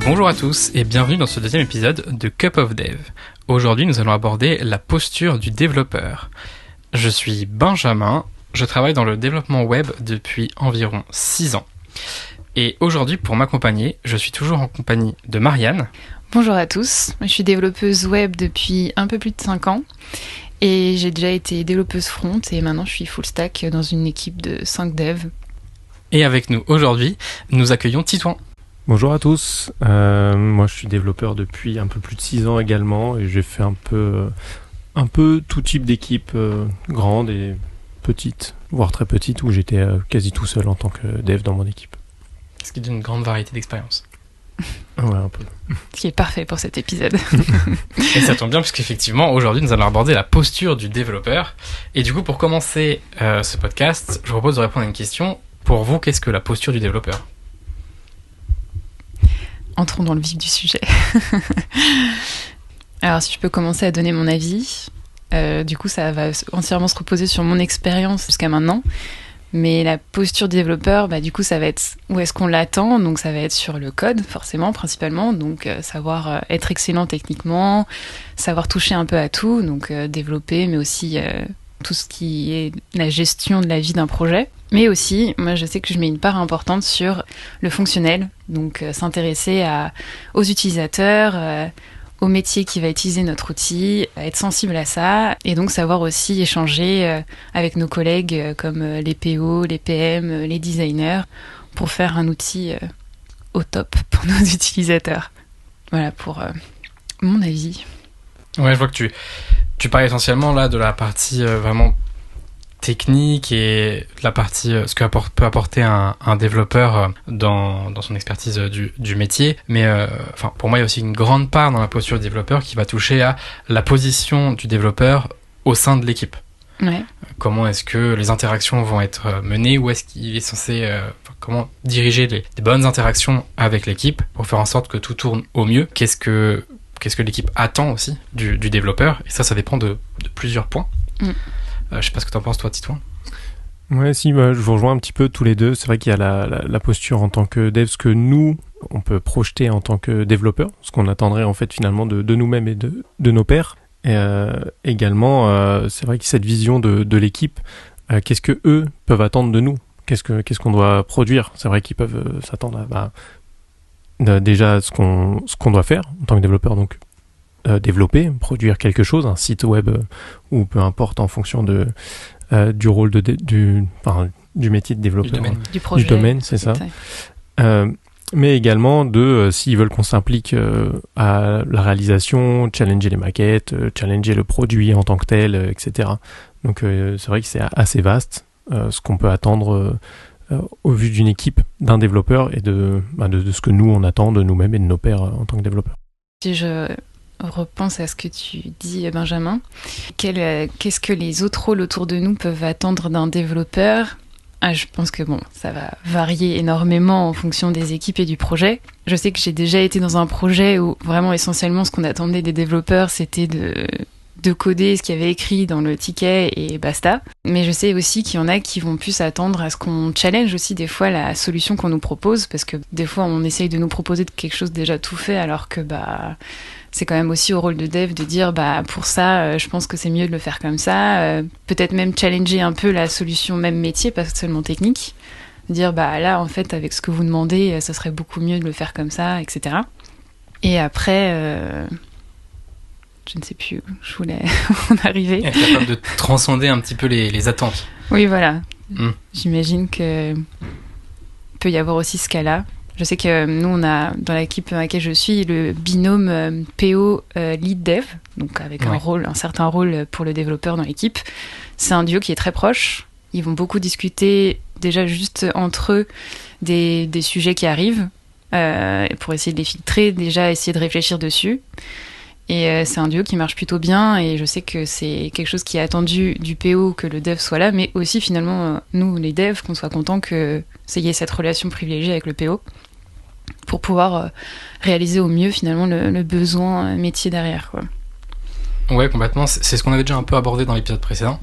Bonjour à tous et bienvenue dans ce deuxième épisode de Cup of Dev. Aujourd'hui, nous allons aborder la posture du développeur. Je suis Benjamin, je travaille dans le développement web depuis environ 6 ans. Et aujourd'hui, pour m'accompagner, je suis toujours en compagnie de Marianne. Bonjour à tous, je suis développeuse web depuis un peu plus de 5 ans et j'ai déjà été développeuse front et maintenant je suis full stack dans une équipe de 5 devs. Et avec nous aujourd'hui, nous accueillons Titouan. Bonjour à tous, moi je suis développeur depuis un peu plus de 6 ans également et j'ai fait un peu tout type d'équipe, grande et petite, voire très petite, où j'étais quasi tout seul en tant que dev dans mon équipe. Ce qui donne une grande variété d'expériences. Ouais, un peu. Ce qui est parfait pour cet épisode. Et ça tombe bien puisqu'effectivement aujourd'hui nous allons aborder la posture du développeur. Et du coup pour commencer ce podcast, je vous propose de répondre à une question. Pour vous, qu'est-ce que la posture du développeur ? Entrons dans le vif du sujet. Alors si je peux commencer à donner mon avis, du coup ça va entièrement se reposer sur mon expérience jusqu'à maintenant. Mais la posture du développeur, du coup, ça va être où est-ce qu'on l'attend. Donc, ça va être sur le code, forcément, principalement. Donc, savoir être excellent techniquement, savoir toucher un peu à tout. Donc, développer, mais aussi tout ce qui est la gestion de la vie d'un projet. Mais aussi, moi, je sais que je mets une part importante sur le fonctionnel. Donc, s'intéresser aux utilisateurs, au métier qui va utiliser notre outil, être sensible à ça et donc savoir aussi échanger avec nos collègues comme les PO, les PM, les designers pour faire un outil au top pour nos utilisateurs. Voilà pour mon avis. Ouais, je vois que tu parles essentiellement là de la partie vraiment technique et la partie ce que peut apporter un développeur dans son expertise du métier, mais pour moi il y a aussi une grande part dans la posture du développeur qui va toucher à la position du développeur au sein de l'équipe. Ouais. Comment est-ce que les interactions vont être menées, où est-ce qu'il est censé comment diriger des bonnes interactions avec l'équipe pour faire en sorte que tout tourne au mieux. Qu'est-ce que l'équipe attend aussi du développeur, et ça dépend de plusieurs points. Je sais pas ce que t'en penses toi, Titouan. Ouais, si, je vous rejoins un petit peu tous les deux. C'est vrai qu'il y a la posture en tant que dev, ce que nous, on peut projeter en tant que développeur, ce qu'on attendrait en fait finalement de nous-mêmes et de nos pairs. Et également, c'est vrai que cette vision de l'équipe, qu'est-ce que eux peuvent attendre de nous ? Qu'est-ce qu'on doit produire ? C'est vrai qu'ils peuvent s'attendre à déjà ce qu'on doit faire en tant que développeur, donc développer, produire quelque chose, un site web ou peu importe en fonction du rôle du métier de développeur, du projet, du domaine, c'est ça. Mais également s'ils veulent qu'on s'implique à la réalisation, challenger les maquettes, challenger le produit en tant que tel, etc. Donc c'est vrai que c'est assez vaste ce qu'on peut attendre au vu d'une équipe, d'un développeur et de ce que nous on attend de nous-mêmes et de nos pairs en tant que développeurs. Si je repense à ce que tu dis, Benjamin, qu'est-ce que les autres rôles autour de nous peuvent attendre d'un développeur ? Je pense que ça va varier énormément en fonction des équipes et du projet. Je sais que j'ai déjà été dans un projet où vraiment essentiellement ce qu'on attendait des développeurs c'était de coder ce qu'il y avait écrit dans le ticket et basta. Mais je sais aussi qu'il y en a qui vont plus s'attendre à ce qu'on challenge aussi des fois la solution qu'on nous propose, parce que des fois on essaye de nous proposer quelque chose déjà tout fait alors que c'est quand même aussi au rôle de dev de dire pour ça je pense que c'est mieux de le faire comme ça, peut-être même challenger un peu la solution même métier, pas seulement technique, dire là en fait avec ce que vous demandez ça serait beaucoup mieux de le faire comme ça, etc. Et après je ne sais plus où je voulais en arriver. Être capable de transcender un petit peu les attentes. Oui, voilà. J'imagine que peut y avoir aussi ce cas-là. Je sais que nous, on a, dans l'équipe dans laquelle je suis, le binôme PO lead dev, donc avec un certain rôle pour le développeur dans l'équipe. C'est un duo qui est très proche. Ils vont beaucoup discuter déjà juste entre eux des sujets qui arrivent pour essayer de les filtrer, déjà essayer de réfléchir dessus. Et c'est un duo qui marche plutôt bien et je sais que c'est quelque chose qui est attendu du PO que le dev soit là, mais aussi finalement nous les devs qu'on soit contents que ça y ait cette relation privilégiée avec le PO pour pouvoir réaliser au mieux finalement le besoin métier derrière, quoi. Ouais, complètement. C'est ce qu'on avait déjà un peu abordé dans l'épisode précédent.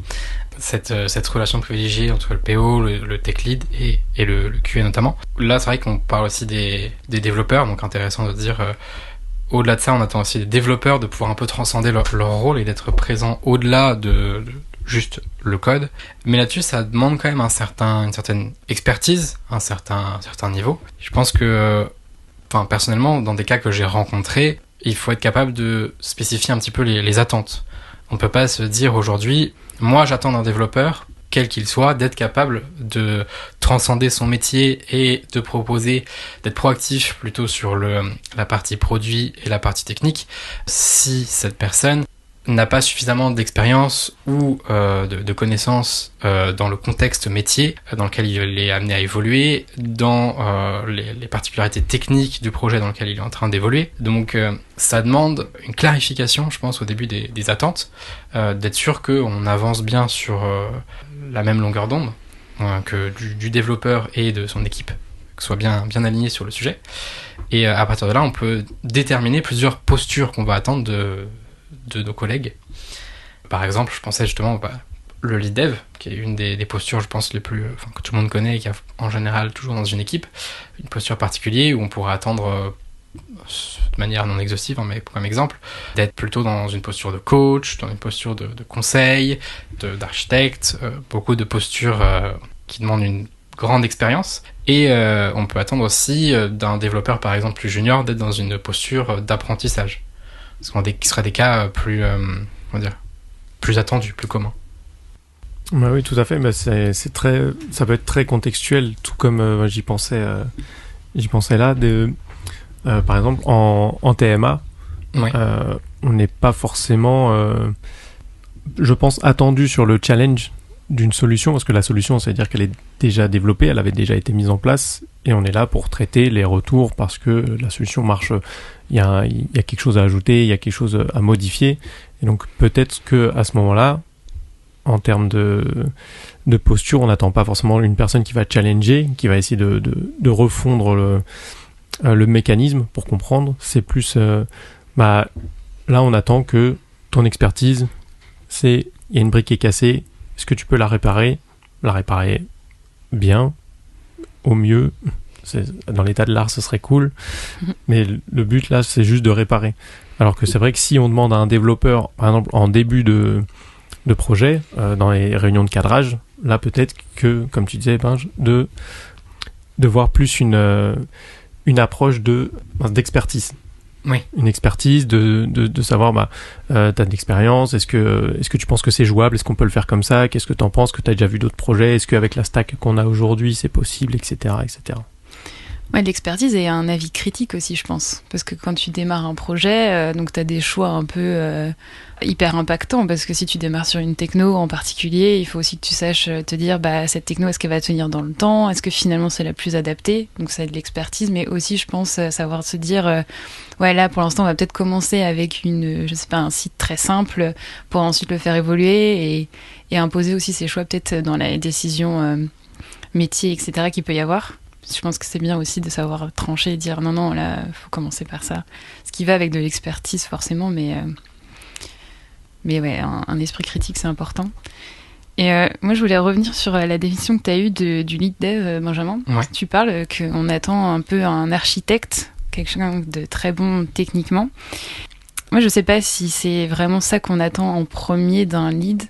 cette relation privilégiée entre le PO, le tech lead et le QA notamment. Là, c'est vrai qu'on parle aussi des développeurs, donc intéressant de dire, au-delà de ça, on attend aussi des développeurs de pouvoir un peu transcender leur rôle et d'être présents au-delà de juste le code. Mais là-dessus, ça demande quand même une certaine expertise, un certain niveau. Je pense que, personnellement, dans des cas que j'ai rencontrés, il faut être capable de spécifier un petit peu les attentes. On ne peut pas se dire aujourd'hui, moi j'attends d'un développeur, quel qu'il soit, d'être capable de transcender son métier et de proposer, d'être proactif plutôt sur la partie produit et la partie technique, si cette personne n'a pas suffisamment d'expérience ou de connaissances dans le contexte métier dans lequel il est amené à évoluer, dans les particularités techniques du projet dans lequel il est en train d'évoluer. Donc ça demande une clarification, je pense, au début des attentes, d'être sûr qu'on avance bien sur la même longueur d'onde, que du développeur et de son équipe, que soit bien aligné sur le sujet. Et à partir de là, on peut déterminer plusieurs postures qu'on va attendre de nos collègues. Par exemple, je pensais justement le lead dev, qui est une des postures, je pense, que tout le monde connaît et qui a en général toujours dans une équipe, une posture particulière où on pourrait attendre, de manière non exhaustive, mais comme exemple, d'être plutôt dans une posture de coach, dans une posture de conseil, d'architecte, beaucoup de postures qui demandent une grande expérience. Et on peut attendre aussi d'un développeur, par exemple, plus junior, d'être dans une posture d'apprentissage. Qui seraient des cas plus attendus, plus communs. Bah oui, tout à fait. Bah ça peut être très contextuel, tout comme j'y pensais là. Par exemple, en TMA, oui. On n'est pas forcément, je pense, attendu sur le challenge d'une solution, parce que la solution, c'est-à-dire qu'elle est déjà développée, elle avait déjà été mise en place, et on est là pour traiter les retours parce que la solution marche. Il y a quelque chose à ajouter, il y a quelque chose à modifier, et donc peut-être que à ce moment-là, en termes de posture, on n'attend pas forcément une personne qui va challenger, qui va essayer de refondre le mécanisme pour comprendre. C'est plus là on attend que ton expertise, il y a une brique qui est cassée, est-ce que tu peux la réparer bien, au mieux. Dans l'état de l'art, ce serait cool, mais le but là, c'est juste de réparer. Alors que c'est vrai que si on demande à un développeur, par exemple en début de projet, dans les réunions de cadrage, là peut-être que, comme tu disais, de voir plus une approche d'expertise. Oui. Une expertise de savoir, t'as de l'expérience, est-ce que tu penses que c'est jouable, est-ce qu'on peut le faire comme ça, qu'est-ce que t'en penses, que t'as déjà vu d'autres projets, est-ce qu'avec la stack qu'on a aujourd'hui c'est possible, etc. Ouais, l'expertise et un avis critique aussi, je pense. Parce que quand tu démarres un projet, donc tu as des choix un peu hyper impactants. Parce que si tu démarres sur une techno en particulier, il faut aussi que tu saches te dire, cette techno, est-ce qu'elle va tenir dans le temps ? Est-ce que finalement c'est la plus adaptée ? Donc ça a de l'expertise, mais aussi, je pense, savoir se dire, là, pour l'instant, on va peut-être commencer avec un site très simple pour ensuite le faire évoluer et imposer aussi ses choix peut-être dans la décision métier, etc. qu'il peut y avoir. Je pense que c'est bien aussi de savoir trancher et dire non, là, faut commencer par ça. Ce qui va avec de l'expertise, forcément, mais ouais, un esprit critique, c'est important. Et moi, je voulais revenir sur la définition que tu as eue du lead dev, Benjamin. Ouais. Tu parles qu'on attend un peu un architecte, quelqu'un de très bon techniquement. Moi, je sais pas si c'est vraiment ça qu'on attend en premier d'un lead.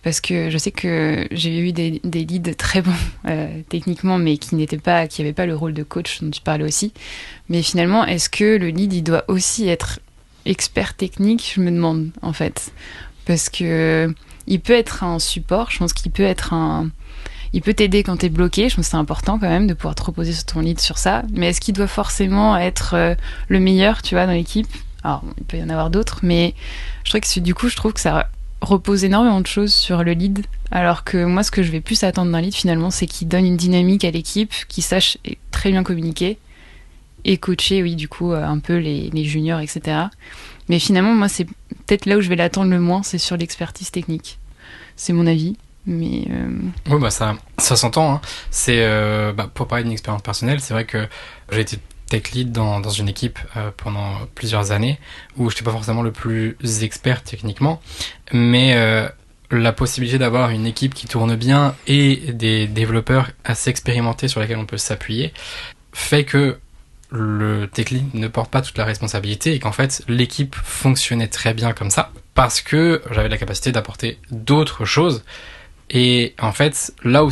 Parce que je sais que j'ai eu des leads très bons techniquement, mais qui n'avaient pas le rôle de coach dont tu parlais aussi. Mais finalement, est-ce que le lead, il doit aussi être expert technique ? Je me demande, en fait. Parce que il peut être un support, je pense qu'il peut être il peut t'aider quand t'es bloqué, je pense que c'est important quand même de pouvoir te reposer sur ton lead sur ça. Mais est-ce qu'il doit forcément être le meilleur, tu vois, dans l'équipe ? Alors, il peut y en avoir d'autres, mais je trouve que ça repose énormément de choses sur le lead, alors que moi ce que je vais plus attendre d'un lead finalement, c'est qu'il donne une dynamique à l'équipe, qu'il sache très bien communiquer et coacher, oui, du coup un peu les juniors, etc. Mais finalement, moi c'est peut-être là où je vais l'attendre le moins, c'est sur l'expertise technique. C'est mon avis, mais oui, ça s'entend, hein. C'est pour parler d'une expérience personnelle, c'est vrai que j'ai été tech lead dans une équipe pendant plusieurs années où je n'étais pas forcément le plus expert techniquement, mais la possibilité d'avoir une équipe qui tourne bien et des développeurs assez expérimentés sur lesquels on peut s'appuyer fait que le tech lead ne porte pas toute la responsabilité et qu'en fait l'équipe fonctionnait très bien comme ça parce que j'avais la capacité d'apporter d'autres choses. Et en fait, là où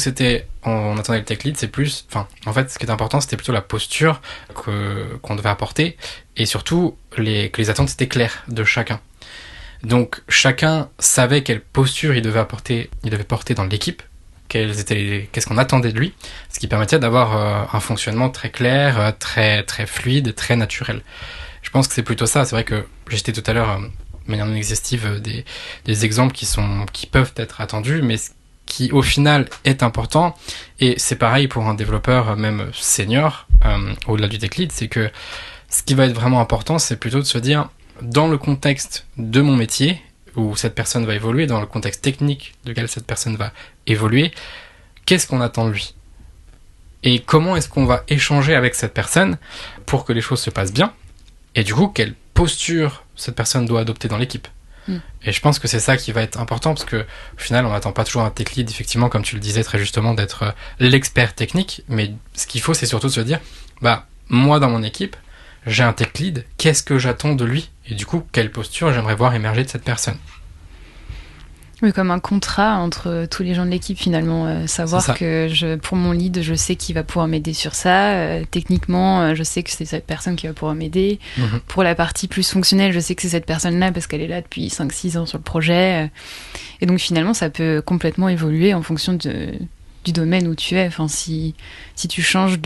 on attendait le tech lead, c'est plus, en fait, ce qui est important, c'était plutôt la posture qu'on devait apporter, et surtout que les attentes étaient claires de chacun. Donc chacun savait quelle posture il devait porter dans l'équipe, qu'est-ce qu'on attendait de lui, ce qui permettait d'avoir un fonctionnement très clair, très très fluide, très naturel. Je pense que c'est plutôt ça. C'est vrai que j'ai cité tout à l'heure, de manière non exhaustive, des exemples qui peuvent être attendus, mais qui au final est important, et c'est pareil pour un développeur même senior, au-delà du tech lead, c'est que ce qui va être vraiment important, c'est plutôt de se dire, dans le contexte de mon métier, où cette personne va évoluer, dans le contexte technique duquel cette personne va évoluer, qu'est-ce qu'on attend de lui ? Et comment est-ce qu'on va échanger avec cette personne pour que les choses se passent bien ? Et du coup, quelle posture cette personne doit adopter dans l'équipe ? Et je pense que c'est ça qui va être important, parce que au final on n'attend pas toujours un tech lead, effectivement, comme tu le disais très justement, d'être l'expert technique, mais ce qu'il faut, c'est surtout de se dire, moi dans mon équipe j'ai un tech lead, qu'est-ce que j'attends de lui, et du coup quelle posture j'aimerais voir émerger de cette personne. Oui, comme un contrat entre tous les gens de l'équipe, finalement. Savoir que pour mon lead, je sais qu'il va pouvoir m'aider sur ça. Techniquement, je sais que c'est cette personne qui va pouvoir m'aider. Pour la partie plus fonctionnelle, je sais que c'est cette personne-là parce qu'elle est là depuis 5-6 ans sur le projet. Et donc, finalement, ça peut complètement évoluer en fonction du domaine où tu es. Enfin, si tu changes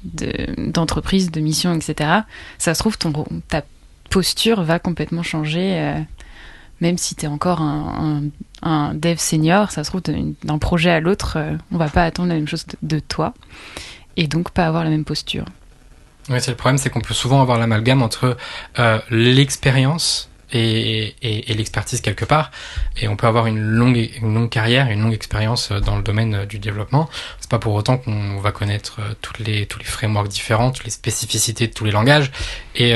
d'entreprise, de mission, etc., ça se trouve, ta posture va complètement changer. Même si tu es encore un dev senior, ça se trouve, d'un projet à l'autre, on va pas attendre la même chose de toi, et donc pas avoir la même posture. Oui, c'est le problème, c'est qu'on peut souvent avoir l'amalgame entre l'expérience et l'expertise quelque part, et on peut avoir une longue carrière, une longue expérience dans le domaine du développement. C'est pas pour autant qu'on va connaître tous les frameworks différents, toutes les spécificités de tous les langages, et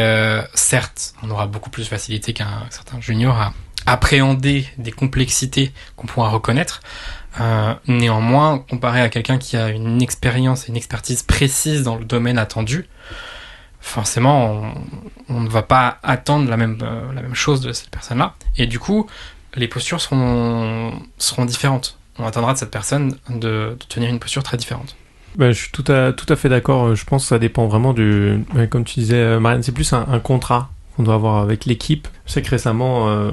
certes, on aura beaucoup plus facilité qu'un certain junior à appréhender des complexités qu'on pourra reconnaître. Néanmoins, comparé à quelqu'un qui a une expérience et une expertise précise dans le domaine attendu, forcément, on ne va pas attendre la même chose de cette personne-là. Et du coup, les postures seront différentes. On attendra de cette personne de tenir une posture très différente. Je suis tout à fait d'accord. Je pense que ça dépend vraiment comme tu disais, Marianne, c'est plus un contrat qu'on doit avoir avec l'équipe. Je sais que récemment,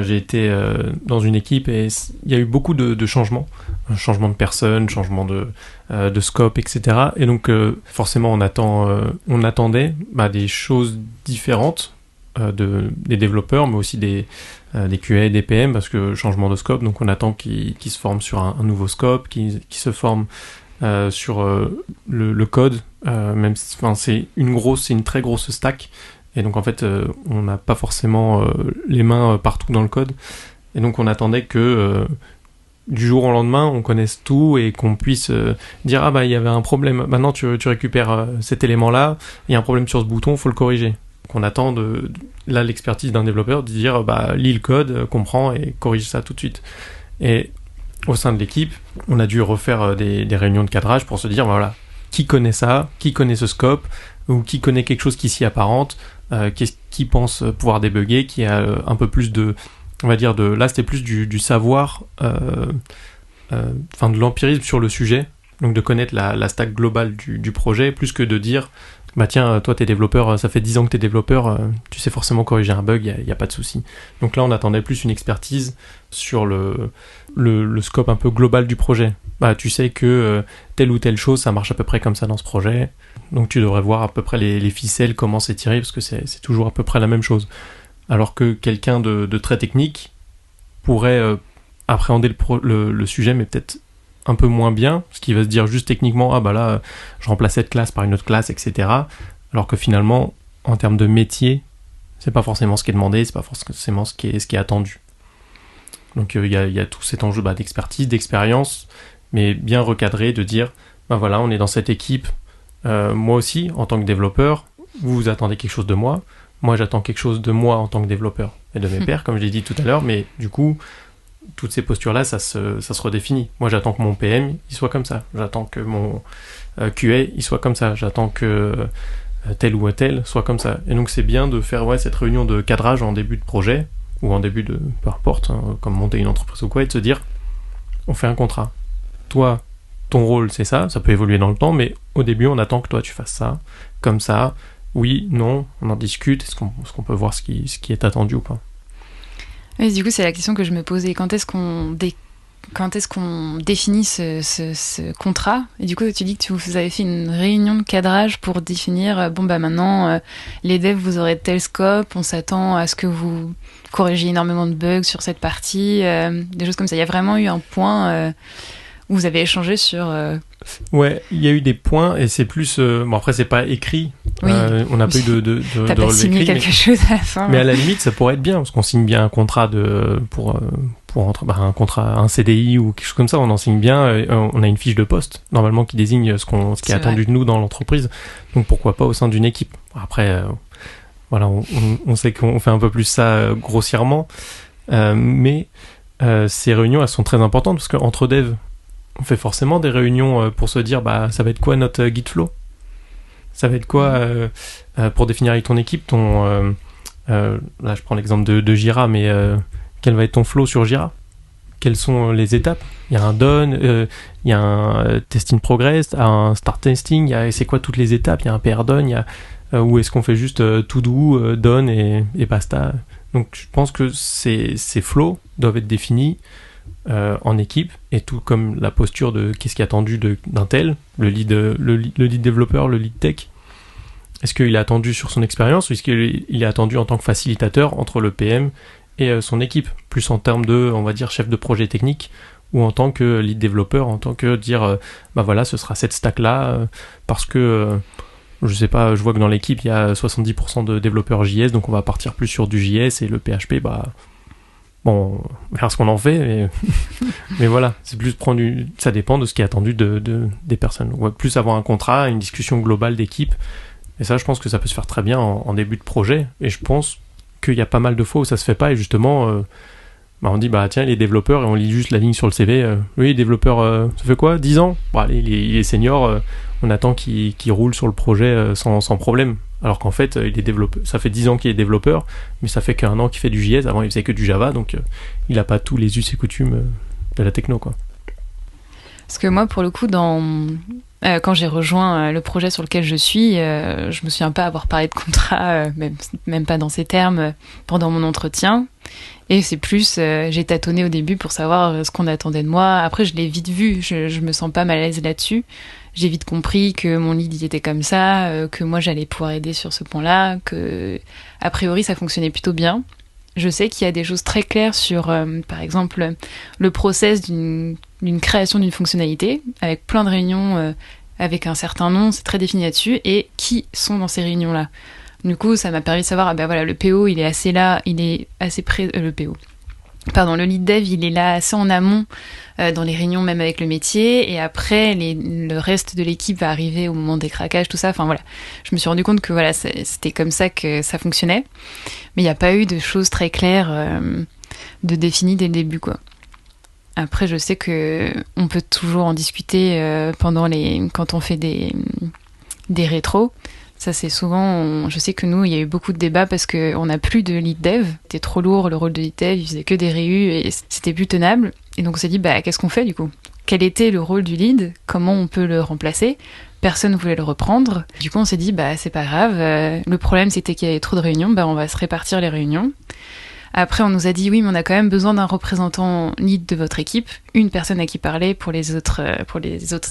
j'ai été dans une équipe et il y a eu beaucoup de changements. Changement de personnes, changement de scope, etc. Et donc, forcément, on attendait des choses différentes des développeurs, mais aussi des QA, des PM, parce que changement de scope, donc on attend qu'ils se forment sur un nouveau scope, qu'ils se forment sur le code, même c'est une très grosse stack. Et donc en fait, on n'a pas forcément les mains partout dans le code. Et donc on attendait que du jour au lendemain, on connaisse tout et qu'on puisse dire il y avait un problème. Maintenant, tu récupères cet élément-là. Il y a un problème sur ce bouton, faut le corriger. Donc on attend l'expertise d'un développeur de dire lis le code, comprends et corrige ça tout de suite. Et au sein de l'équipe, on a dû refaire des réunions de cadrage pour se dire qui connaît ça, qui connaît ce scope, ou qui connaît quelque chose qui s'y apparente, qui pense pouvoir débugger, qui a un peu plus on va dire là c'était plus du savoir, de l'empirisme sur le sujet, donc de connaître la stack globale du projet, plus que de dire tiens, toi t'es développeur, ça fait 10 ans que t'es développeur, tu sais forcément corriger un bug, y a pas de souci. Donc là on attendait plus une expertise sur le scope un peu global du projet. Tu sais que telle ou telle chose ça marche à peu près comme ça dans ce projet, donc tu devrais voir à peu près les ficelles, comment c'est tiré, parce que c'est toujours à peu près la même chose. Alors que quelqu'un de très technique pourrait appréhender le sujet, mais peut-être un peu moins bien, parce qu'il va se dire juste techniquement là je remplace cette classe par une autre classe, etc. Alors que finalement en termes de métier c'est pas forcément ce qui est demandé, c'est pas forcément ce qui est attendu. Donc il y a tout cet enjeu d'expertise, d'expérience, mais bien recadré, de dire on est dans cette équipe, moi aussi en tant que développeur, vous attendez quelque chose de moi j'attends quelque chose de moi en tant que développeur. et de mes pairs, comme je l'ai dit tout à l'heure, mais du coup, toutes ces postures-là, ça se redéfinit. Moi, j'attends que mon PM, il soit comme ça. J'attends que mon QA, il soit comme ça. J'attends que tel ou tel soit comme ça. Et donc, c'est bien de faire cette réunion de cadrage en début de projet, ou en début de, peu importe, hein, comme monter une entreprise ou quoi, et de se dire, on fait un contrat. Toi, ton rôle, c'est ça peut évoluer dans le temps, mais au début, on attend que toi, tu fasses ça, comme ça, oui, non, on en discute, est-ce qu'on peut voir ce qui est attendu ou pas. Oui, du coup, c'est la question que je me posais. Quand est-ce qu'on définit ce contrat? Et du coup, tu dis que vous avez fait une réunion de cadrage pour définir, maintenant, les devs, vous aurez tel scope, on s'attend à ce que vous corrigiez énormément de bugs sur cette partie, des choses comme ça. Il y a vraiment eu un point où vous avez échangé sur... Ouais, il y a eu des points, et c'est plus... bon, après, c'est pas écrit. Oui. On n'a pas eu de T'as pas signé écrit, quelque chose à la fin. mais à la limite, ça pourrait être bien, parce qu'on signe bien un contrat pour un contrat, un CDI ou quelque chose comme ça, on en signe bien, on a une fiche de poste, normalement, qui désigne ce qui est attendu de nous dans l'entreprise. Donc, pourquoi pas au sein d'une équipe. Après, voilà, on sait qu'on fait un peu plus ça grossièrement, mais ces réunions, elles sont très importantes, parce qu'entre devs, on fait forcément des réunions pour se dire, ça va être quoi notre Git flow? Ça va être quoi pour définir avec ton équipe là, je prends l'exemple de Jira, mais quel va être ton flow sur Jira? Quelles sont les étapes? Il y a un done, il y a un testing progress, un start testing, c'est quoi toutes les étapes? Il y a un PR done, ou est-ce qu'on fait juste to do, done et basta? Donc je pense que ces flows doivent être définis en équipe, et tout comme la posture de qu'est-ce qui est attendu d'un tel, le lead développeur, le lead tech. Est-ce qu'il est attendu sur son expérience, ou est-ce qu'il est attendu en tant que facilitateur entre le PM et son équipe, plus en termes de, on va dire, chef de projet technique, ou en tant que lead développeur, en tant que dire, voilà, ce sera cette stack-là, parce que, je sais pas, je vois que dans l'équipe, il y a 70% de développeurs JS, donc on va partir plus sur du JS, et le PHP, bon, on verra ce qu'on en fait, mais voilà, c'est plus ça dépend de ce qui est attendu des personnes. On va plus avoir un contrat, une discussion globale d'équipe, et ça, je pense que ça peut se faire très bien en début de projet, et je pense qu'il y a pas mal de fois où ça se fait pas, et justement, on dit, tiens, il est développeur, et on lit juste la ligne sur le CV, oui, développeur, ça fait quoi, 10 ans? Allez, il est senior, on attend qu'il roule sur le projet sans problème. Alors qu'en fait, il est développeur. Ça fait 10 ans qu'il est développeur, mais ça fait qu'1 an qu'il fait du JS. Avant, il faisait que du Java, donc il n'a pas tous les us et coutumes de la techno, quoi. Parce que moi, pour le coup, quand j'ai rejoint le projet sur lequel je suis, je me souviens pas avoir parlé de contrat, même pas dans ces termes, pendant mon entretien. Et c'est plus, j'ai tâtonné au début pour savoir ce qu'on attendait de moi. Après, je l'ai vite vu, je me sens pas mal à l'aise là-dessus. J'ai vite compris que mon lead il était comme ça, que moi j'allais pouvoir aider sur ce point-là, que a priori ça fonctionnait plutôt bien. Je sais qu'il y a des choses très claires sur, par exemple, le process d'une création d'une fonctionnalité, avec plein de réunions, avec un certain nom, c'est très défini là-dessus, et qui sont dans ces réunions-là. Du coup, ça m'a permis de savoir, voilà, le PO, il est assez là, il est assez près, le lead dev, il est là assez en amont dans les réunions, même avec le métier, et après, le reste de l'équipe va arriver au moment des craquages, tout ça. Enfin voilà, je me suis rendu compte que voilà, c'était comme ça que ça fonctionnait, mais il n'y a pas eu de choses très claires de définies dès le début, quoi. Après, je sais que on peut toujours en discuter quand on fait des rétros. Ça, c'est souvent... Je sais que nous, il y a eu beaucoup de débats parce qu'on n'a plus de lead dev. C'était trop lourd, le rôle de lead dev. Il faisait que des réus et c'était plus tenable. Et donc, on s'est dit, qu'est-ce qu'on fait, du coup? Quel était le rôle du lead? Comment on peut le remplacer? Personne ne voulait le reprendre. Du coup, on s'est dit, c'est pas grave. Le problème, c'était qu'il y avait trop de réunions. On va se répartir les réunions. Après, on nous a dit, oui, mais on a quand même besoin d'un représentant lead de votre équipe, une personne à qui parler pour les autres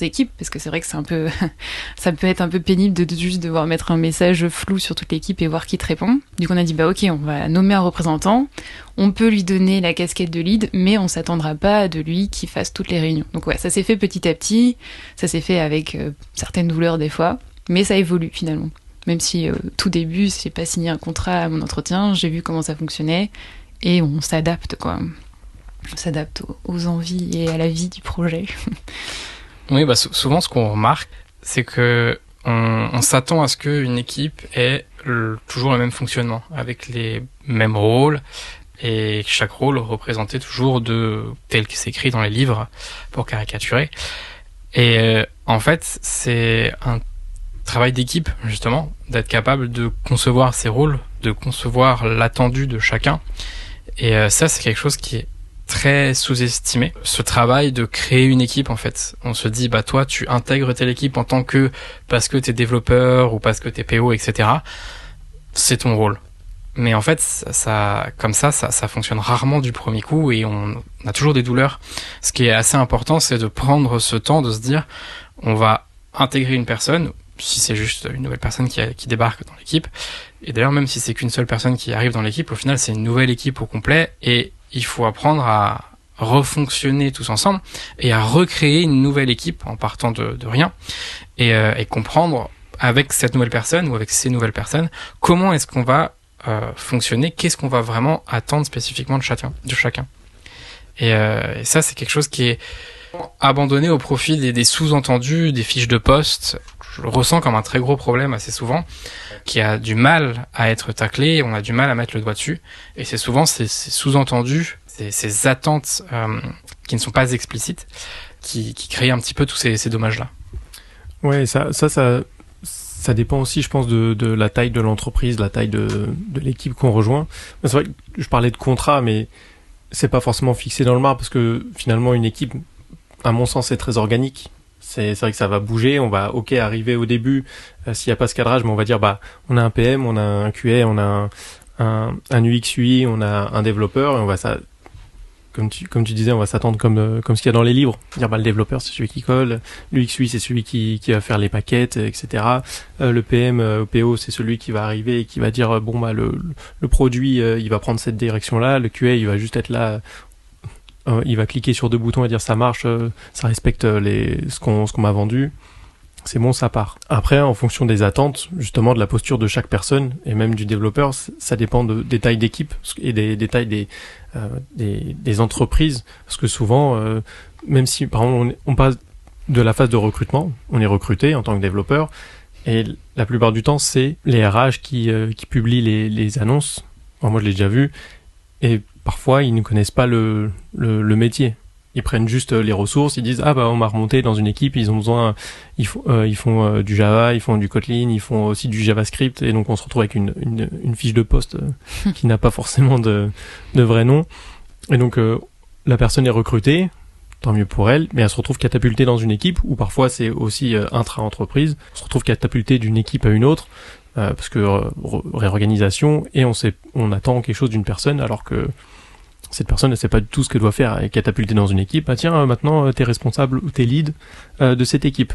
équipes, parce que c'est vrai que ça peut être un peu pénible de juste devoir mettre un message flou sur toute l'équipe et voir qui te répond. Du coup, on a dit, ok, on va nommer un représentant, on peut lui donner la casquette de lead, mais on s'attendra pas de lui qui fasse toutes les réunions. Donc ouais, ça s'est fait petit à petit, ça s'est fait avec certaines douleurs des fois, mais ça évolue finalement. Même si tout début, j'ai pas signé un contrat à mon entretien, j'ai vu comment ça fonctionnait et on s'adapte, quoi. On s'adapte aux envies et à la vie du projet. Oui, souvent ce qu'on remarque, c'est que on s'attend à ce qu'une équipe ait toujours le même fonctionnement, avec les mêmes rôles, et chaque rôle représentait toujours tel que c'est écrit dans les livres, pour caricaturer. Et en fait, c'est un travail d'équipe, justement, d'être capable de concevoir ces rôles, de concevoir l'attendu de chacun. Et ça, c'est quelque chose qui est très sous-estimé. Ce travail de créer une équipe, en fait. On se dit, bah toi, tu intègres telle équipe parce que t'es développeur ou parce que t'es PO, etc. C'est ton rôle. Mais en fait, ça fonctionne rarement du premier coup et on a toujours des douleurs. Ce qui est assez important, c'est de prendre ce temps de se dire, on va intégrer une personne, si c'est juste une nouvelle personne qui débarque dans l'équipe. Et d'ailleurs, même si c'est qu'une seule personne qui arrive dans l'équipe, au final, c'est une nouvelle équipe au complet et il faut apprendre à refonctionner tous ensemble et à recréer une nouvelle équipe en partant de rien et comprendre avec cette nouvelle personne ou avec ces nouvelles personnes comment est-ce qu'on va fonctionner, qu'est-ce qu'on va vraiment attendre spécifiquement de chacun. Et ça, c'est quelque chose qui est abandonné au profit des sous-entendus, des fiches de poste. Je le ressens comme un très gros problème assez souvent, qui a du mal à être taclé, on a du mal à mettre le doigt dessus. Et c'est souvent ces sous-entendus, ces attentes qui ne sont pas explicites, qui créent un petit peu tous ces dommages-là. Ouais, ça dépend aussi, je pense, de la taille de l'entreprise, la taille de l'équipe qu'on rejoint. C'est vrai que je parlais de contrat, mais c'est pas forcément fixé dans le marbre parce que finalement une équipe, à mon sens, c'est très organique. C'est vrai que ça va bouger, on va arriver au début, s'il n'y a pas ce cadrage, mais on va dire on a un PM, on a un QA, on a un UX UI, on a un développeur, et on va comme tu disais, on va s'attendre comme ce qu'il y a dans les livres. Dire le développeur c'est celui qui colle, l'UX UI c'est celui qui va faire les paquettes, etc. Le PM, PO c'est celui qui va arriver et qui va dire le produit il va prendre cette direction là, le QA il va juste être là. Il va cliquer sur 2 boutons et dire ça marche, ça respecte ce qu'on m'a vendu, c'est bon, ça part. Après, en fonction des attentes, justement de la posture de chaque personne et même du développeur, ça dépend des tailles d'équipe et des tailles des entreprises, parce que souvent, même si par exemple on passe de la phase de recrutement, on est recruté en tant que développeur, et la plupart du temps c'est les RH qui publient les annonces. Alors, moi je l'ai déjà vu, et parfois, ils ne connaissent pas le métier. Ils prennent juste les ressources, ils disent on m'a remonté dans une équipe, ils ont besoin, ils font du Java, ils font du Kotlin, ils font aussi du JavaScript, et donc on se retrouve avec une fiche de poste qui n'a pas forcément de vrai nom. Et donc la personne est recrutée, tant mieux pour elle, mais elle se retrouve catapultée dans une équipe, ou parfois c'est aussi intra-entreprise, on se retrouve catapultée d'une équipe à une autre, parce que réorganisation, et on attend quelque chose d'une personne alors que cette personne ne sait pas du tout ce qu'elle doit faire. Elle est catapultée dans une équipe, tiens, maintenant t'es responsable ou t'es lead de cette équipe.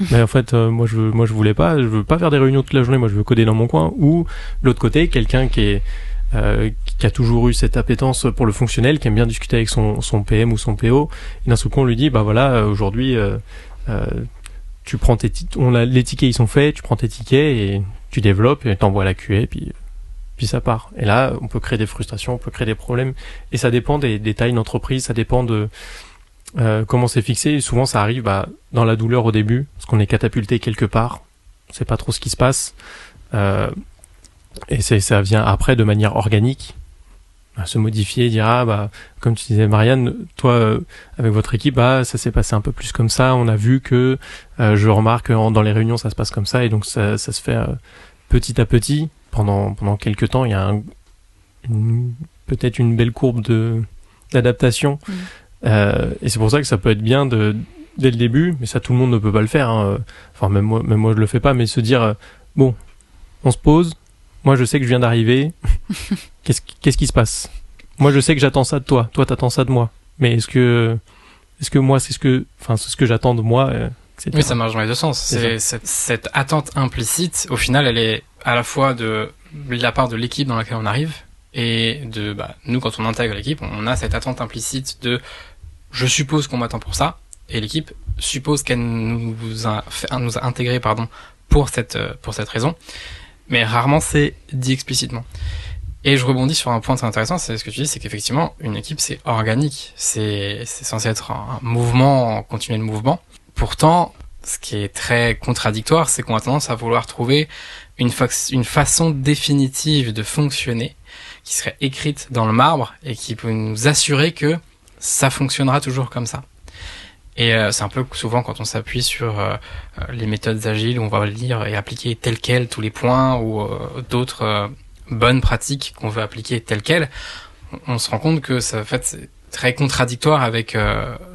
Mais en fait moi je voulais pas, je veux pas faire des réunions toute la journée, moi je veux coder dans mon coin. Ou de l'autre côté, quelqu'un qui a toujours eu cette appétence pour le fonctionnel, qui aime bien discuter avec son PM ou son PO, et d'un seul coup on lui dit aujourd'hui tu prends les tickets ils sont faits, tu prends tes tickets et tu développes et t'envoies à la QA, puis ça part. Et là, on peut créer des frustrations, on peut créer des problèmes, et ça dépend des tailles d'entreprise, ça dépend de comment c'est fixé. Et souvent ça arrive dans la douleur au début, parce qu'on est catapulté quelque part, on sait pas trop ce qui se passe, et ça vient après de manière organique, se modifier, dire comme tu disais Marianne, toi avec votre équipe, ça s'est passé un peu plus comme ça, on a vu que je remarque dans les réunions ça se passe comme ça, et donc ça se fait petit à petit pendant quelques temps. Il y a peut-être une belle courbe d'adaptation, et c'est pour ça que ça peut être bien dès le début, mais ça tout le monde ne peut pas le faire, enfin même moi je le fais pas, mais se dire on se pose. Moi, je sais que je viens d'arriver. Qu'est-ce qui se passe? Moi, je sais que j'attends ça de toi. Toi, t'attends ça de moi. Mais est-ce que moi, c'est ce que j'attends de moi, etc. Oui, ça marche dans les deux sens. Cette attente implicite, au final, elle est à la fois de la part de l'équipe dans laquelle on arrive, et de nous, quand on intègre l'équipe, on a cette attente implicite de je suppose qu'on m'attend pour ça, et l'équipe suppose qu'elle nous a intégré pour cette raison. Mais rarement c'est dit explicitement. Et je rebondis sur un point très intéressant, c'est ce que tu dis, c'est qu'effectivement, une équipe, c'est organique. C'est censé être un mouvement, continuer le mouvement. Pourtant, ce qui est très contradictoire, c'est qu'on a tendance à vouloir trouver une façon définitive de fonctionner qui serait écrite dans le marbre et qui peut nous assurer que ça fonctionnera toujours comme ça. Et c'est un peu souvent quand on s'appuie sur les méthodes agiles où on va lire et appliquer tel quel tous les points ou d'autres bonnes pratiques qu'on veut appliquer tel quel, on se rend compte que ça, en fait, c'est très contradictoire avec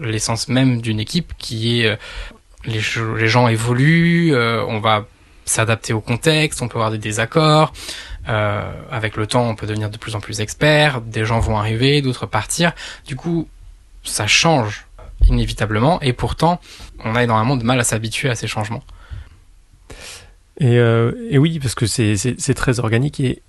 l'essence même d'une équipe qui est les gens évoluent, on va s'adapter au contexte, on peut avoir des désaccords, avec le temps on peut devenir de plus en plus expert, des gens vont arriver, d'autres partir, du coup ça change inévitablement et pourtant on a énormément de mal à s'habituer à ces changements. Et oui, parce que c'est très organique et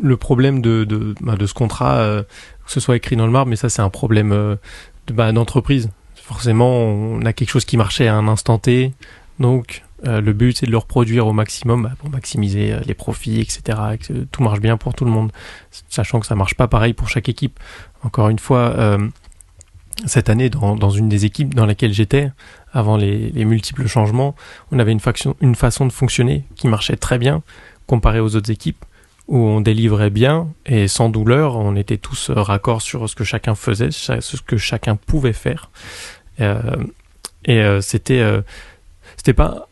le problème de ce contrat, que ce soit écrit dans le marbre, mais ça c'est un problème d'entreprise. Forcément, on a quelque chose qui marchait à un instant T, donc le but c'est de le reproduire au maximum pour maximiser les profits, etc., que tout marche bien pour tout le monde, sachant que ça marche pas pareil pour chaque équipe. Encore une fois, cette année, dans une des équipes dans laquelle j'étais, avant les multiples changements, on avait une façon de fonctionner qui marchait très bien, comparée aux autres équipes, où on délivrait bien et sans douleur, on était tous raccords sur ce que chacun faisait, ce que chacun pouvait faire. C'était pas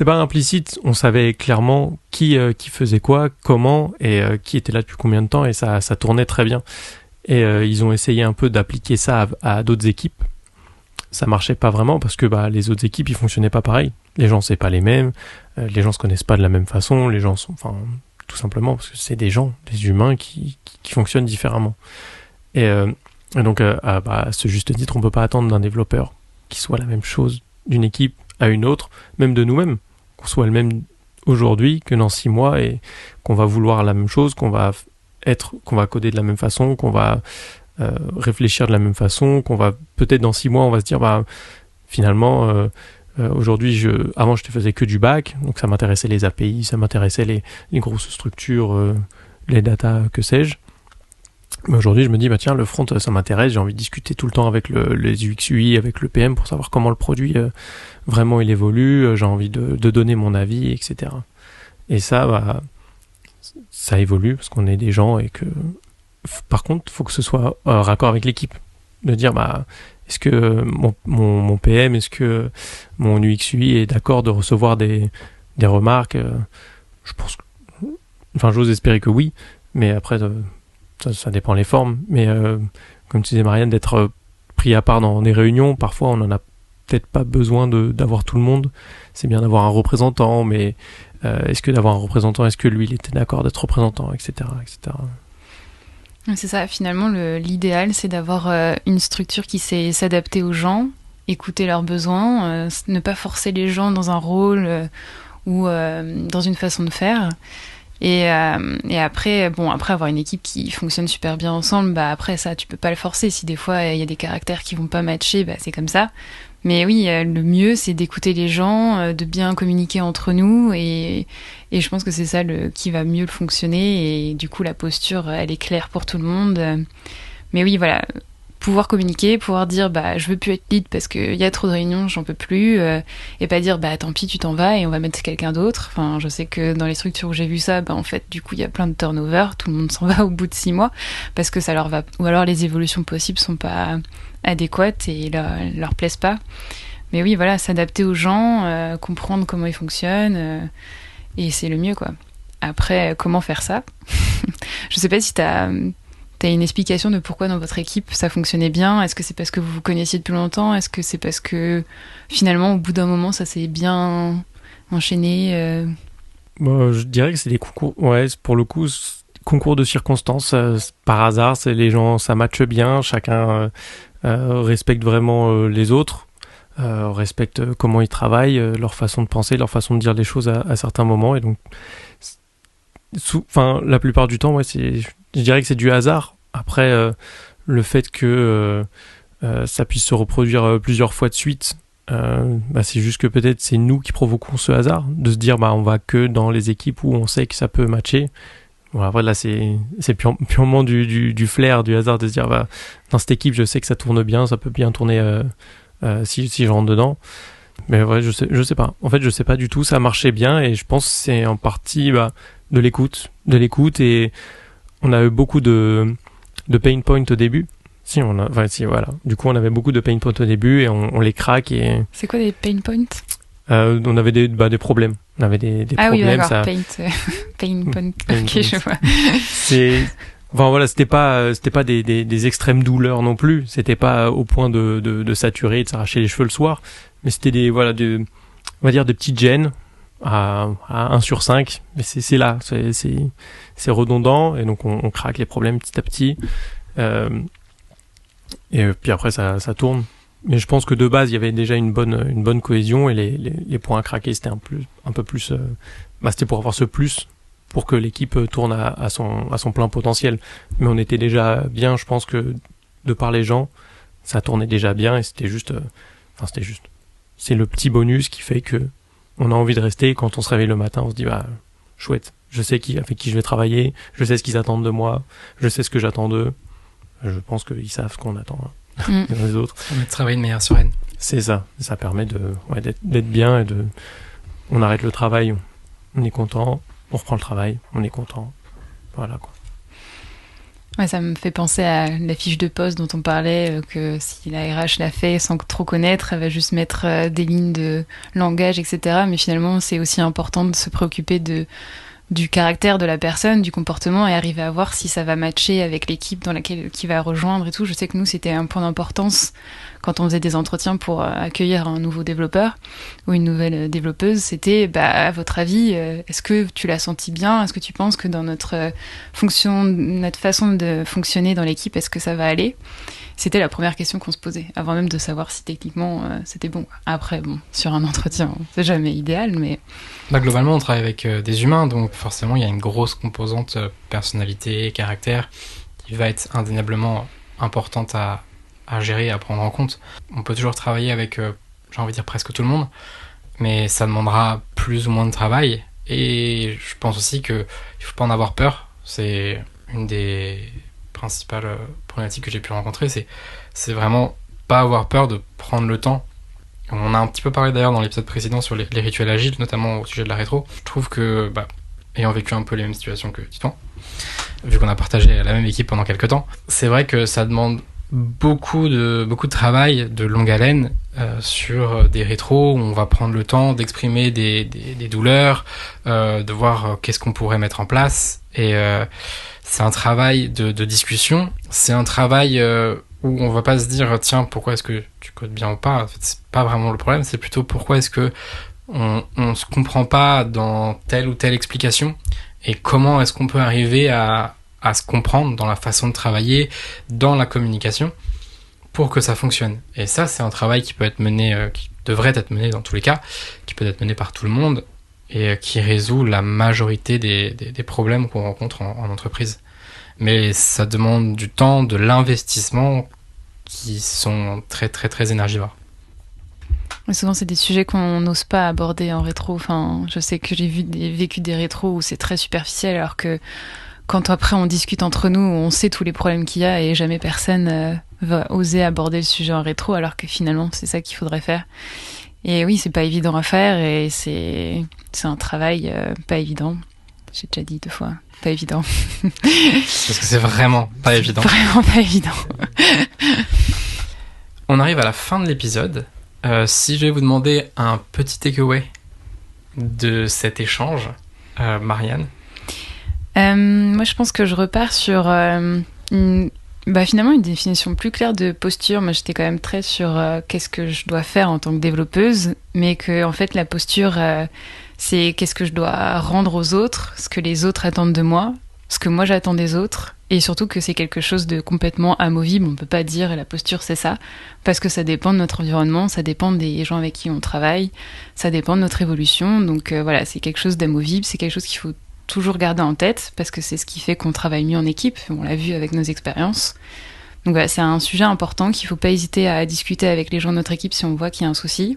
implicite, on savait clairement qui faisait quoi, comment et qui était là depuis combien de temps et ça tournait très bien. Et ils ont essayé un peu d'appliquer ça à d'autres équipes. Ça marchait pas vraiment parce que les autres équipes ils fonctionnaient pas pareil. Les gens c'est pas les mêmes, les gens se connaissent pas de la même façon, les gens sont, tout simplement parce que c'est des gens, des humains qui fonctionnent différemment. Et donc à ce juste titre, on peut pas attendre d'un développeur qui soit la même chose d'une équipe à une autre, même de nous-mêmes, qu'on soit le même aujourd'hui que dans 6 mois et qu'on va vouloir la même chose, qu'on va coder de la même façon, qu'on va réfléchir de la même façon, qu'on va peut-être dans 6 mois on va se dire finalement aujourd'hui avant je te faisais que du back, donc ça m'intéressait les API, ça m'intéressait les grosses structures, les data, que sais-je. Mais aujourd'hui je me dis tiens, le front ça m'intéresse, j'ai envie de discuter tout le temps avec les UX UI, avec le PM pour savoir comment le produit vraiment il évolue, j'ai envie de donner mon avis, etc. Et ça ça évolue parce qu'on est des gens et que par contre il faut que ce soit raccord avec l'équipe, de dire est-ce que mon PM, est-ce que mon UX UI est d'accord de recevoir des remarques, je pense j'ose espérer que oui, mais après ça dépend les formes, mais comme tu disais Marianne, d'être pris à part dans des réunions, parfois on n'en a peut-être pas besoin d'avoir tout le monde, c'est bien d'avoir un représentant, mais est-ce que lui il était d'accord d'être représentant, etc. C'est ça, finalement l'idéal c'est d'avoir une structure qui sait s'adapter aux gens, écouter leurs besoins, ne pas forcer les gens dans un rôle ou dans une façon de faire. Et après avoir une équipe qui fonctionne super bien ensemble, après ça tu peux pas le forcer. Si des fois il y a des caractères qui vont pas matcher, c'est comme ça. Mais oui, le mieux c'est d'écouter les gens, de bien communiquer entre nous et je pense que c'est ça qui va mieux fonctionner et du coup la posture elle est claire pour tout le monde. Mais oui, voilà, pouvoir communiquer, pouvoir dire je veux plus être lead parce qu'il y a trop de réunions, j'en peux plus, et pas dire tant pis tu t'en vas et on va mettre quelqu'un d'autre. Enfin, je sais que dans les structures où j'ai vu ça, en fait du coup il y a plein de turnover, tout le monde s'en va au bout de 6 mois parce que ça leur va, ou alors les évolutions possibles sont pas adéquates et leur plaisent pas. Mais oui, voilà, s'adapter aux gens, comprendre comment ils fonctionnent, et c'est le mieux quoi. Après, comment faire ça? Je sais pas si t'as une explication de pourquoi dans votre équipe ça fonctionnait bien? Est-ce que c'est parce que vous vous connaissiez depuis longtemps? Est-ce que c'est parce que finalement au bout d'un moment ça s'est bien enchaîné? Je dirais que c'est des concours, pour le coup, concours de circonstances, par hasard, c'est les gens, ça matche bien, chacun respecte vraiment les autres, respecte comment ils travaillent, leur façon de penser, leur façon de dire les choses à certains moments, et donc la plupart du temps, je dirais que c'est du hasard. Après, le fait que ça puisse se reproduire plusieurs fois de suite, c'est juste que peut-être c'est nous qui provoquons ce hasard, de se dire on va que dans les équipes où on sait que ça peut matcher. Bon, après là c'est purement du flair, du hasard, de se dire dans cette équipe je sais que ça tourne bien, ça peut bien tourner si je rentre dedans. Mais ouais, je sais pas. En fait, je sais pas du tout. Ça marchait bien et je pense que c'est en partie de l'écoute. Et on a eu beaucoup de pain points au début. Si, voilà. Du coup, on avait beaucoup de pain points au début et on les craque et... C'est quoi des pain points? On avait des problèmes. On avait des ah problèmes. Oui, d'accord. Ça... pain point. Ok, je vois. Enfin voilà, c'était pas des extrêmes douleurs non plus. C'était pas au point de saturer et de s'arracher les cheveux le soir. Mais c'était on va dire des petites gênes à 1 sur 5. Mais c'est là, c'est redondant et donc on craque les problèmes petit à petit. Et puis après ça tourne. Mais je pense que de base il y avait déjà une bonne cohésion et les points à craquer c'était un peu plus. C'était pour avoir ce plus pour que l'équipe tourne à son plein potentiel. Mais on était déjà bien, je pense que de par les gens, ça tournait déjà bien et c'était juste. C'est le petit bonus qui fait que on a envie de rester. Quand on se réveille le matin, on se dit chouette, je sais avec qui je vais travailler, je sais ce qu'ils attendent de moi, je sais ce que j'attends d'eux. Je pense qu'ils savent ce qu'on attend des autres. Ça permet de travailler de manière sereine. C'est ça permet d'être bien et on arrête le travail, on est content, on reprend le travail, on est content. Voilà quoi. Ouais, ça me fait penser à la fiche de poste dont on parlait, que si la RH l'a fait sans trop connaître, elle va juste mettre des lignes de langage, etc. Mais finalement, c'est aussi important de se préoccuper du caractère de la personne, du comportement, et arriver à voir si ça va matcher avec l'équipe qui va rejoindre et tout. Je sais que nous, c'était un point d'importance quand on faisait des entretiens pour accueillir un nouveau développeur ou une nouvelle développeuse. C'était, à votre avis, est-ce que tu l'as senti bien? Est-ce que tu penses que dans notre façon de fonctionner dans l'équipe, est-ce que ça va aller? C'était la première question qu'on se posait, avant même de savoir si techniquement c'était bon. Après, sur un entretien, c'est jamais idéal, mais... Globalement, on travaille avec des humains, donc forcément, il y a une grosse composante personnalité, caractère, qui va être indéniablement importante à gérer, à prendre en compte. On peut toujours travailler avec, j'ai envie de dire, presque tout le monde, mais ça demandera plus ou moins de travail. Et je pense aussi qu'il ne faut pas en avoir peur. C'est une des principales problématiques que j'ai pu rencontrer, c'est vraiment pas avoir peur de prendre le temps. On a un petit peu parlé d'ailleurs dans l'épisode précédent sur les rituels agiles, notamment au sujet de la rétro. Je trouve que, ayant vécu un peu les mêmes situations que Titouan, vu qu'on a partagé la même équipe pendant quelques temps, c'est vrai que ça demande beaucoup de travail de longue haleine sur des rétros où on va prendre le temps d'exprimer des douleurs, de voir qu'est-ce qu'on pourrait mettre en place. Et c'est un travail de discussion, c'est un travail où on va pas se dire tiens, pourquoi est-ce que tu codes bien ou pas. En fait, c'est pas vraiment le problème, c'est plutôt pourquoi est-ce que on se comprend pas dans telle ou telle explication et comment est-ce qu'on peut arriver à se comprendre dans la façon de travailler, dans la communication, pour que ça fonctionne. Et ça, c'est un travail qui peut être mené, qui devrait être mené dans tous les cas, qui peut être mené par tout le monde, et qui résout la majorité des problèmes qu'on rencontre en entreprise. Mais ça demande du temps, de l'investissement, qui sont très très très énergivores. Mais souvent, c'est des sujets qu'on n'ose pas aborder en rétro. Enfin, je sais que j'ai vécu des rétros où c'est très superficiel, alors que quand après on discute entre nous, on sait tous les problèmes qu'il y a et jamais personne va oser aborder le sujet en rétro, alors que finalement c'est ça qu'il faudrait faire. Et oui, c'est pas évident à faire et c'est un travail pas évident. J'ai déjà dit 2 fois, pas évident. Parce que c'est vraiment pas évident. Vraiment pas évident. On arrive à la fin de l'épisode. Si je vais vous demander un petit takeaway de cet échange, Marianne. Moi, je pense que je repars sur finalement une définition plus claire de posture. Moi, j'étais quand même très sur qu'est-ce que je dois faire en tant que développeuse, mais que en fait, la posture, c'est qu'est-ce que je dois rendre aux autres, ce que les autres attendent de moi, ce que moi j'attends des autres, et surtout que c'est quelque chose de complètement amovible. On peut pas dire la posture c'est ça, parce que ça dépend de notre environnement, ça dépend des gens avec qui on travaille, ça dépend de notre évolution. Donc voilà, c'est quelque chose d'amovible, c'est quelque chose qu'il faut toujours garder en tête, parce que c'est ce qui fait qu'on travaille mieux en équipe, on l'a vu avec nos expériences. Donc voilà, c'est un sujet important qu'il faut pas hésiter à discuter avec les gens de notre équipe si on voit qu'il y a un souci.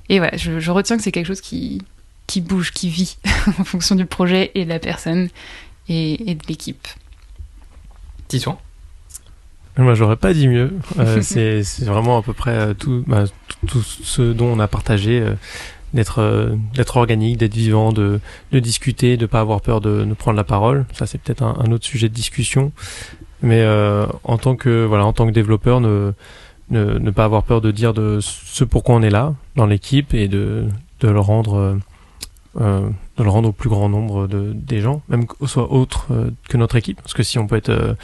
Et voilà, je retiens que c'est quelque chose qui bouge, qui vit en fonction du projet et de la personne et de l'équipe. Titouan ? Moi, j'aurais pas dit mieux. C'est vraiment à peu près tout ce dont on a partagé, d'être organique, d'être vivant, de discuter, de pas avoir peur de prendre la parole. Ça, c'est peut-être un autre sujet de discussion. Mais en tant que développeur, ne pas avoir peur de dire de ce pourquoi on est là dans l'équipe et de le rendre au plus grand nombre des gens, même soit autre que notre équipe, parce que si on peut être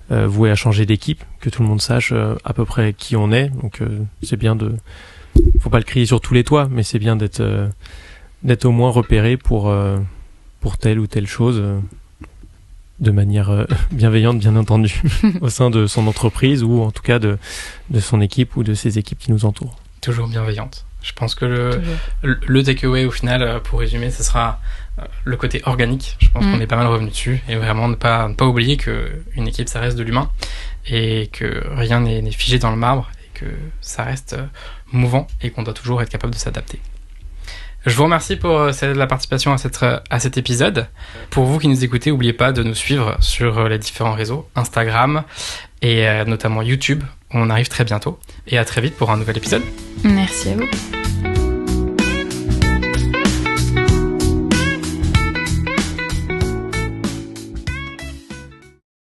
voué à changer d'équipe, que tout le monde sache à peu près qui on est, donc c'est bien faut pas le crier sur tous les toits, mais c'est bien d'être au moins repéré pour telle ou telle chose, de manière bienveillante, bien entendu, au sein de son entreprise ou en tout cas de son équipe ou de ses équipes qui nous entourent. Toujours bienveillante. Je pense que le takeaway, au final, pour résumer, ce sera le côté organique. Je pense qu'on est pas mal revenu dessus. Et vraiment, ne pas oublier qu'une équipe, ça reste de l'humain. Et que rien n'est figé dans le marbre. Et que ça reste mouvant. Et qu'on doit toujours être capable de s'adapter. Je vous remercie pour la participation à cet épisode. Pour vous qui nous écoutez, n'oubliez pas de nous suivre sur les différents réseaux, Instagram et notamment YouTube. On arrive très bientôt. Et à très vite pour un nouvel épisode. Merci à vous.